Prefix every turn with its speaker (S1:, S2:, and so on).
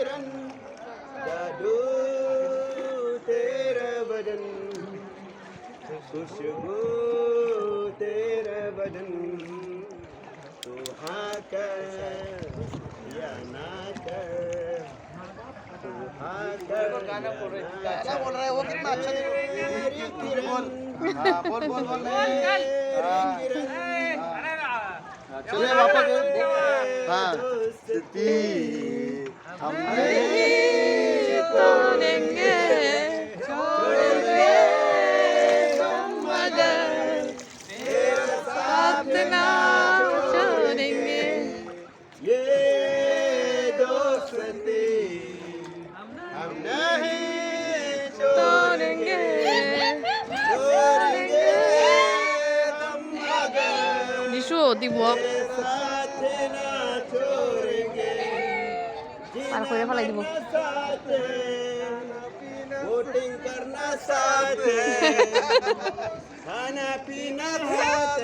S1: किरण जादू तेरा बदन खुशबू तेरा बदन तू हाँ कर या ना कर तू हाँ कर
S2: गाना बोल रहे
S1: या
S2: क्या
S1: ना
S2: बोल रहा है वो कितना अच्छा
S1: मेरी किरण
S2: हाँ बोल बोल बोल
S1: मेरी किरण
S2: चलिए वापस हाँ दोस्ती हम नहीं
S3: तोड़ेंगे छोड़ेंगे तुम मगर साथ ना छोड़ेंगे
S1: ये दोस्ती हम नहीं
S3: तोड़ेंगे
S1: छोड़ेंगे हम मगर
S3: निशु অতি বক
S1: साथ ना छोड़ेंगे
S3: পার করে ফেলাই দিব
S1: साथ वोटिंग करना साथ खाना पीना साथ